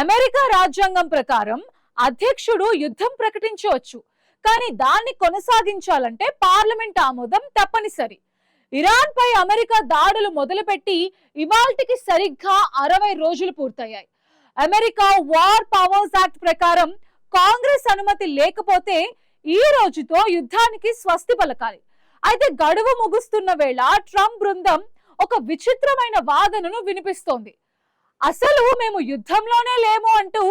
America రాజ్యాంగం ప్రకారం అధ్యక్షుడు యుద్ధం ప్రకటించవచ్చు, కానీ దాన్ని కొనసాగించాలంటే పార్లమెంట్ ఆమోదం తప్పనిసరి. ఇరాన్ పై అమెరికా దాడులు మొదలుపెట్టి ఇవాల్టికి సరిగ్గా 60 రోజులు పూర్తయ్యాయి. అమెరికా వార్ పవర్స్ యాక్ట్ ప్రకారం కాంగ్రెస్ అనుమతి లేకపోతే ఈ రోజుతో యుద్ధానికి స్వస్తి పలకాలి. అయితే గడువు ముగుస్తున్న వేళ ట్రంప్ బృందం ఒక విచిత్రమైన వాదనను వినిపిస్తోంది. అసలు మేము యుద్ధంలోనే లేము అంటూ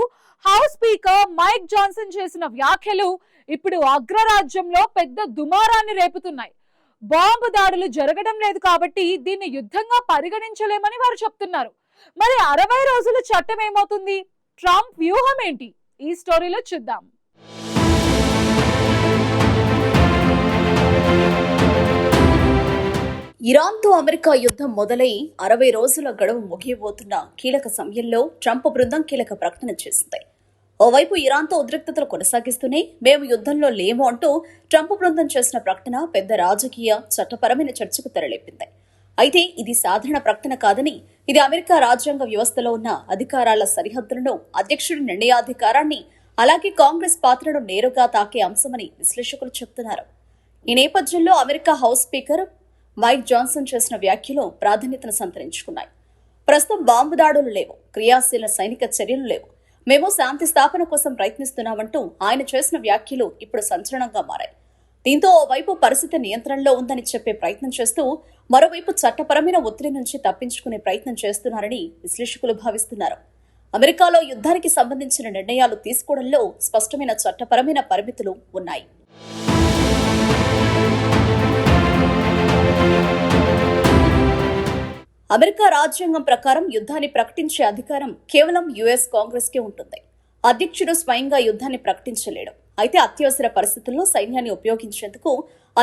హౌస్ స్పీకర్ మైక్ జాన్సన్ చేసిన వ్యాఖ్యలు ఇప్పుడు అగ్రరాజ్యంలో పెద్ద దుమారాన్ని రేపుతున్నాయి. బాంబు దాడులు జరగడం లేదు కాబట్టి దీన్ని యుద్ధంగా పరిగణించలేమని వారు చెప్తున్నారు. మరి 60 రోజుల చట్టం ఏమవుతుంది? ట్రంప్ వ్యూహం ఏంటి? ఈ స్టోరీలో చూద్దాం. ఇరాన్తో అమెరికా యుద్ధం మొదలై 60 రోజుల గడువు ముగియబోతున్న కీలక సమయంలో ట్రంప్ బృందం కీలక ప్రకటన చేసింది. ఓవైపు ఇరాన్తో ఉద్రిక్తతలు కొనసాగిస్తూనే మేము యుద్ధంలో లేము అంటూ ట్రంప్ బృందం చేసిన ప్రకటన పెద్ద రాజకీయ చట్టపరమైన చర్చకు తెరలేపింది. అయితే ఇది సాధారణ ప్రకటన కాదని, ఇది అమెరికా రాజ్యాంగ వ్యవస్థలో ఉన్న అధికారాల సరిహద్దులను, అధ్యక్షుడి నిర్ణయాధికారాన్ని, అలాగే కాంగ్రెస్ పాత్రను నేరుగా తాకే అంశమని విశ్లేషకులు చెబుతున్నారు. ఈ నేపథ్యంలో America house speaker Mike Johnson చేసిన వ్యాఖ్యలు ప్రాధాన్యతను సంతరించుకున్నాయి. ప్రస్తుతం బాంబు దాడులు లేవు, క్రియాశీల సైనిక చర్యలు లేవు, మేము శాంతి స్థాపన కోసం ప్రయత్నిస్తున్నామంటూ ఆయన చేసిన వ్యాఖ్యలు ఇప్పుడు సంచలనంగా మారాయి. దీంతో ఓవైపు పరిస్థితి నియంత్రణలో ఉందని చెప్పే ప్రయత్నం చేస్తూ మరోవైపు చట్టపరమైన ఒత్తిడి నుంచి తప్పించుకునే ప్రయత్నం చేస్తున్నారని విశ్లేషకులు భావిస్తున్నారు. అమెరికాలో యుద్ధానికి సంబంధించిన నిర్ణయాలు తీసుకోవడంలో స్పష్టమైన చట్టపరమైన పరిమితులు ఉన్నాయి. అమెరికా రాజ్యాంగం ప్రకారం యుద్ధాన్ని ప్రకటించే అధికారం కేవలం యుఎస్ కాంగ్రెస్ కే ఉంటుంది. అధ్యక్షుడు స్వయంగా యుద్ధాన్ని ప్రకటించలేడు. అయితే అత్యవసర పరిస్థితుల్లో సైన్యాన్ని ఉపయోగించేందుకు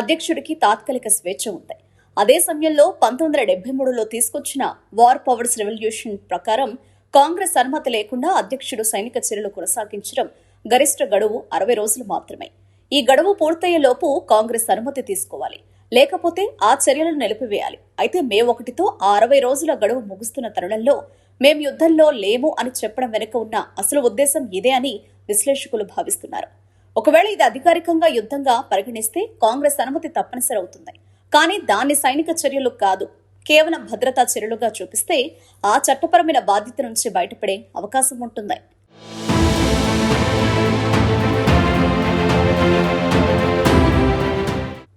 అధ్యక్షుడికి తాత్కాలిక స్వేచ్ఛ ఉంది. అదే సమయంలో 1973లో తీసుకొచ్చిన వార్ పవర్స్ రెవల్యూషన్ ప్రకారం కాంగ్రెస్ అనుమతి లేకుండా అధ్యక్షుడు సైనిక చర్యలు కొనసాగించడం గరిష్ట గడువు 60 రోజులు మాత్రమే. ఈ గడువు పూర్తయ్యేలోపు కాంగ్రెస్ అనుమతి తీసుకోవాలి, లేకపోతే ఆ చర్యలను నిలిపివేయాలి. అయితే మే 1తో ఆ 60 రోజుల గడువు ముగుస్తున్న తరుణంలో మేం యుద్ధంలో లేము అని చెప్పడం వెనుక ఉన్న అసలు ఉద్దేశం ఇదే అని విశ్లేషకులు భావిస్తున్నారు. ఒకవేళ ఇది అధికారికంగా యుద్ధంగా పరిగణిస్తే కాంగ్రెస్ అనుమతి తప్పనిసరి అవుతుంది. కానీ దాన్ని సైనిక చర్యలు కాదు, కేవలం భద్రతా చర్యలుగా చూపిస్తే ఆ చట్టపరమైన బాధ్యత నుంచి బయటపడే అవకాశం ఉంటుంది.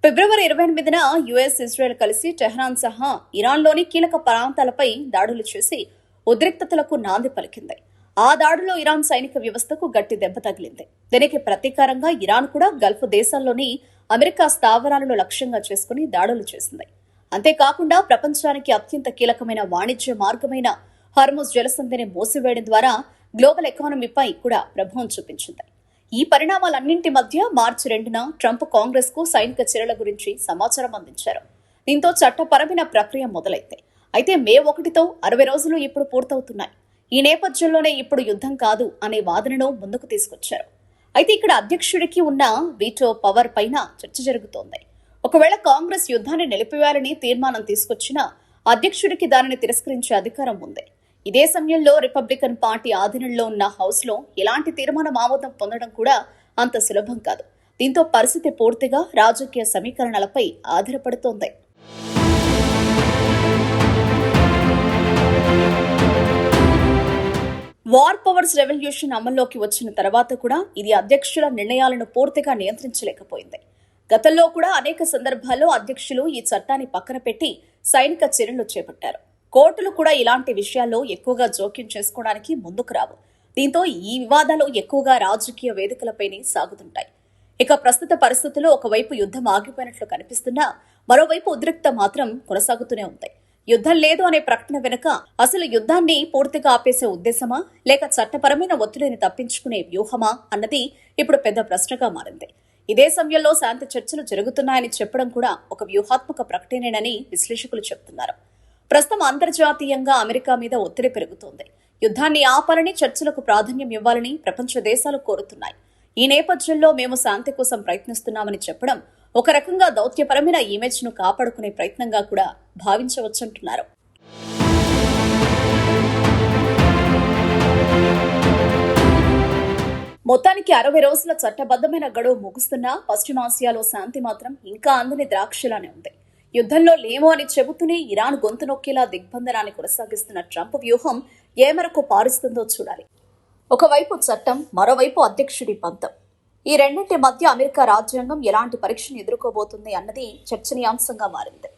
ఫిబ్రవరి 28న యుఎస్, ఇజ్రాయెల్ కలిసి టెహ్రాన్ సహా ఇరాన్లోని కీలక ప్రాంతాలపై దాడులు చేసి ఉద్రిక్తతలకు నాంది పలికింది. ఆ దాడులో ఇరాన్ సైనిక వ్యవస్థకు గట్టి దెబ్బ తగిలింది. దీనికి ప్రతీకారంగా ఇరాన్ కూడా గల్ఫ్ దేశాల్లోని అమెరికా స్థావరాలను లక్ష్యంగా చేసుకుని దాడులు చేసింది. అంతేకాకుండా ప్రపంచానికి అత్యంత కీలకమైన వాణిజ్య మార్గమైన హార్ముజ్ జలసంధిని మూసివేయడం ద్వారా గ్లోబల్ ఎకానమీపై కూడా ప్రభావం చూపించింది. ఈ పరిణామాలన్నింటి మధ్య మార్చి 2న ట్రంప్ కాంగ్రెస్ కు సైనిక చర్యల గురించి సమాచారం అందించారు. దీంతో చట్టపరమైన ప్రక్రియ మొదలైంది. అయితే మే 1తో 60 రోజులు ఇప్పుడు పూర్తవుతున్నాయి. ఈ నేపథ్యంలోనే ఇప్పుడు యుద్ధం కాదు అనే వాదనను ముందుకు తీసుకొచ్చారు. అయితే ఇక్కడ అధ్యక్షుడికి ఉన్న వీటో పవర్ పైన చర్చ జరుగుతోంది. ఒకవేళ కాంగ్రెస్ యుద్ధాన్ని నిలిపివేయాలని తీర్మానం తీసుకొచ్చినా అధ్యక్షుడికి దానిని తిరస్కరించే అధికారం ఉంది. ఇదే సమయంలో రిపబ్లికన్ పార్టీ ఆధీనంలో ఉన్న హౌస్ లో ఎలాంటి తీర్మానం ఆమోదం పొందడం కూడా అంత సులభం కాదు. దీంతో పరిస్థితి పూర్తిగా రాజకీయ సమీకరణలపై ఆధారపడుతోంది. వార్ పవర్స్ రెవల్యూషన్ అమల్లోకి వచ్చిన తర్వాత కూడా ఇది అధ్యక్షుల నిర్ణయాలను పూర్తిగా నియంత్రించలేకపోయింది. గతంలో కూడా అనేక సందర్భాల్లో అధ్యక్షులు ఈ చట్టాన్ని పక్కన పెట్టి సైనిక చర్యలు చేపట్టారు. కోర్టులు కూడా ఇలాంటి విషయాల్లో ఎక్కువగా జోక్యం చేసుకోవడానికి ముందుకు రావు. దీంతో ఈ వివాదాలు ఎక్కువగా రాజకీయ వేదికలపైనే సాగుతుంటాయి. ఇక ప్రస్తుత పరిస్థితుల్లో ఒకవైపు యుద్ధం ఆగిపోయినట్లు కనిపిస్తున్నా మరోవైపు ఉద్రిక్త మాత్రం కొనసాగుతూనే ఉంది. యుద్ధం లేదు అనే ప్రకటన వెనుక అసలు యుద్ధాన్ని పూర్తిగా ఆపేసే ఉద్దేశమా, లేక చట్టపరమైన ఒత్తిడిని తప్పించుకునే వ్యూహమా అన్నది ఇప్పుడు పెద్ద ప్రశ్నగా మారింది. ఇదే సమయంలో శాంతి చర్చలు జరుగుతున్నాయని చెప్పడం కూడా ఒక వ్యూహాత్మక ప్రకటనేనని విశ్లేషకులు చెబుతున్నారు. ప్రస్తుతం అంతర్జాతీయంగా అమెరికా మీద ఒత్తిడి పెరుగుతోంది. యుద్ధాన్ని ఆపాలని, చర్చలకు ప్రాధాన్యం ఇవ్వాలని ప్రపంచ దేశాలు కోరుతున్నాయి. ఈ నేపథ్యంలో మేము శాంతి కోసం ప్రయత్నిస్తున్నామని చెప్పడం ఒక రకంగా దౌత్యపరమైన ఇమేజ్ ను కాపాడుకునే ప్రయత్నంగా కూడా భావించవచ్చంటున్నారు. మొత్తానికి 60 రోజుల చట్టబద్ధమైన గడువు ముగుస్తున్నా పశ్చిమాసియాలో శాంతి మాత్రం ఇంకా అందని ద్రాక్షలానే ఉంది. యుద్ధంలో లేమో అని చెబుతూనే ఇరాన్ గొంతు నొక్కేలా దిగ్బంధనాన్ని కొనసాగిస్తున్న ట్రంప్ వ్యూహం ఏ మేరకు పారుస్తుందో చూడాలి. ఒకవైపు చట్టం, మరోవైపు అధ్యక్షుడి పంతం. ఈ రెండింటి మధ్య అమెరికా రాజ్యాంగం ఎలాంటి పరీక్షను ఎదుర్కోబోతుంది అన్నది చర్చనీయాంశంగా మారింది.